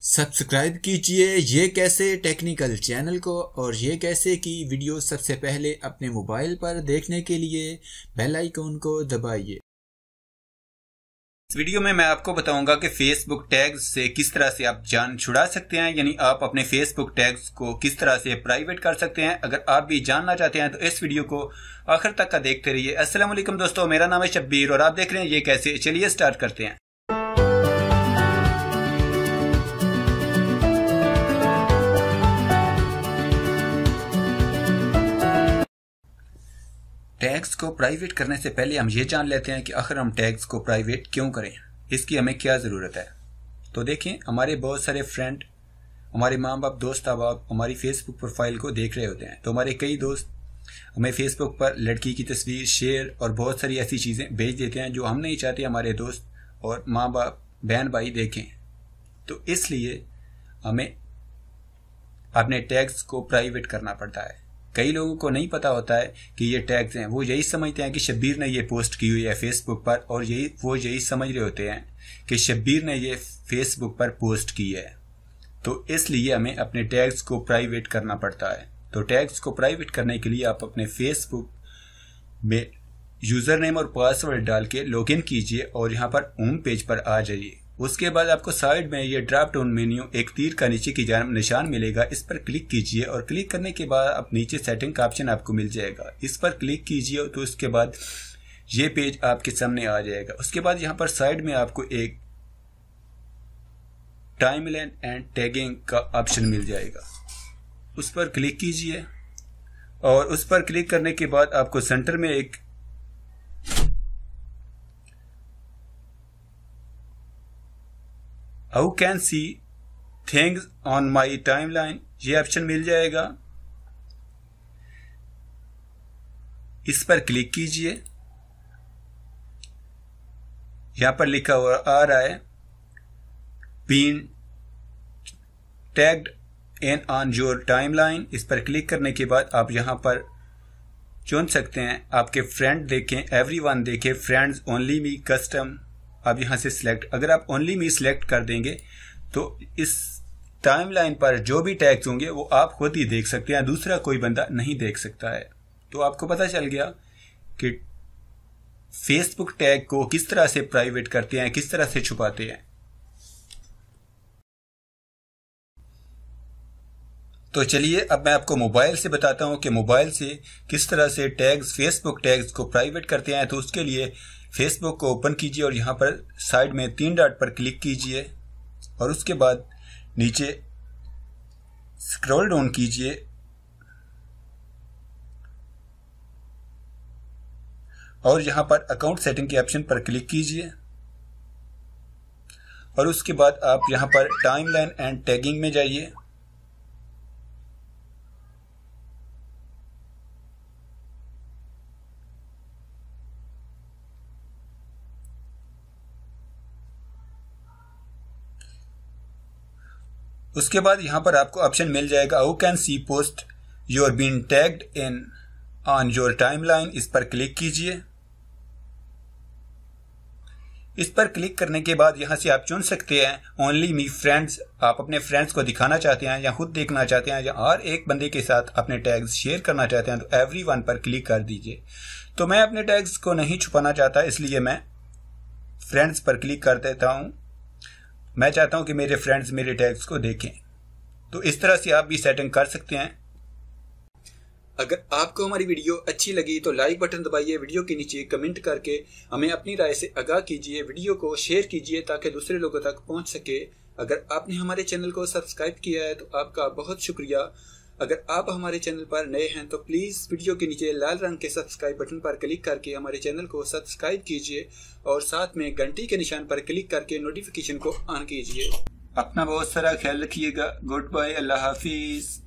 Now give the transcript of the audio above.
Subscribe कीजिए ये कैसे टेक्निकल चैनल को और ये कैसे की वीडियो सबसे पहले अपने मोबाइल पर देखने के लिए बेल आइकन को दबाइए। इस वीडियो में मैं आपको बताऊंगा कि फेसबुक टैग्स से किस तरह से आप जान छुड़ा सकते हैं, यानी आप अपने फेसबुक टैग्स को किस तरह से प्राइवेट कर सकते हैं। अगर आप भी जानना चाहते हैं तो इस वीडियो को आखिर तक का देखते रहिए। अस्सलाम वालेकुम दोस्तों, मेरा नाम है शब्बीर और आप देख रहे हैं ये कैसे। चलिए स्टार्ट करते हैं। टैग्स को प्राइवेट करने से पहले हम ये जान लेते हैं कि आखिर हम टैग्स को प्राइवेट क्यों करें, इसकी हमें क्या ज़रूरत है। तो देखें, हमारे बहुत सारे फ्रेंड, हमारे माँ बाप, दोस्त अहबाब हमारी फेसबुक प्रोफाइल को देख रहे होते हैं। तो हमारे कई दोस्त हमें फेसबुक पर लड़की की तस्वीर, शेयर और बहुत सारी ऐसी चीज़ें भेज देते हैं जो हम नहीं चाहते हमारे दोस्त और माँ बाप, बहन भाई देखें। तो इसलिए हमें अपने टैग्स को प्राइवेट करना पड़ता है। कई लोगों को नहीं पता होता है कि ये टैग्स हैं। वो यही समझते हैं कि शब्बीर ने ये पोस्ट की हुई है फेसबुक पर, और वो यही समझ रहे होते हैं कि शब्बीर ने ये फेसबुक पर पोस्ट की है। तो इसलिए हमें अपने टैग्स को प्राइवेट करना पड़ता है। तो टैग्स को प्राइवेट करने के लिए आप अपने फेसबुक में यूज़र नेम और पासवर्ड डाल के लॉगिन कीजिए और यहाँ पर होम पेज पर आ जाइए। उसके बाद आपको साइड में ये ड्रॉप डाउन मेन्यू एक तीर का नीचे की जानिब निशान मिलेगा, इस पर क्लिक कीजिए और क्लिक करने के बाद आप नीचे सेटिंग का ऑप्शन आपको मिल जाएगा। इस पर क्लिक कीजिए तो उसके बाद ये पेज आपके सामने आ जाएगा। उसके बाद यहाँ पर साइड में आपको एक टाइमलाइन एंड टैगिंग का ऑप्शन मिल जाएगा, उस पर क्लिक कीजिए और उस पर क्लिक करने के बाद आपको सेंटर में एक how can see things on my timeline ये ऑप्शन मिल जाएगा। इस पर क्लिक कीजिए। यहां पर लिखा हुआ आ रहा है been tagged in on your timeline. इस पर क्लिक करने के बाद आप यहां पर चुन सकते हैं, आपके फ्रेंड देखें, एवरीवन देखें, फ्रेंड्स, ओनली मी, कस्टम। आप यहां से सिलेक्ट, अगर आप ओनली मी सिलेक्ट कर देंगे तो इस टाइमलाइन पर जो भी टैग्स होंगे वो आप खुद ही देख सकते हैं, दूसरा कोई बंदा नहीं देख सकता है। तो आपको पता चल गया कि फेसबुक टैग को किस तरह से प्राइवेट करते हैं, किस तरह से छुपाते हैं। तो चलिए अब मैं आपको मोबाइल से बताता हूं कि मोबाइल से किस तरह से टैग्स, फेसबुक टैग्स को प्राइवेट करते हैं। तो उसके लिए फेसबुक को ओपन कीजिए और यहाँ पर साइड में 3 डॉट पर क्लिक कीजिए और उसके बाद नीचे स्क्रॉल डाउन कीजिए और यहाँ पर अकाउंट सेटिंग के ऑप्शन पर क्लिक कीजिए और उसके बाद आप यहाँ पर टाइमलाइन एंड टैगिंग में जाइए। उसके बाद यहां पर आपको ऑप्शन मिल जाएगा how can see post your been tagged in on your timeline. इस पर क्लिक कीजिए। इस पर क्लिक करने के बाद यहां से आप चुन सकते हैं ओनली मी फ्रेंड्स। आप अपने फ्रेंड्स को दिखाना चाहते हैं या खुद देखना चाहते हैं या और एक बंदे के साथ अपने टैग्स शेयर करना चाहते हैं तो एवरीवन पर क्लिक कर दीजिए। तो मैं अपने टैग्स को नहीं छुपाना चाहता, इसलिए मैं फ्रेंड्स पर क्लिक कर देता हूं। मैं चाहता हूं कि मेरे फ्रेंड्स मेरे टैग्स को देखें। तो इस तरह से आप भी सेटिंग कर सकते हैं। अगर आपको हमारी वीडियो अच्छी लगी तो लाइक बटन दबाइए, वीडियो के नीचे कमेंट करके हमें अपनी राय से आगाह कीजिए, वीडियो को शेयर कीजिए ताकि दूसरे लोगों तक पहुंच सके। अगर आपने हमारे चैनल को सब्सक्राइब किया है तो आपका बहुत शुक्रिया। अगर आप हमारे चैनल पर नए हैं तो प्लीज़ वीडियो के नीचे लाल रंग के सब्सक्राइब बटन पर क्लिक करके हमारे चैनल को सब्सक्राइब कीजिए और साथ में घंटी के निशान पर क्लिक करके नोटिफिकेशन को ऑन कीजिए। अपना बहुत सारा ख्याल रखिएगा। गुड बाय, अल्लाह हाफिज।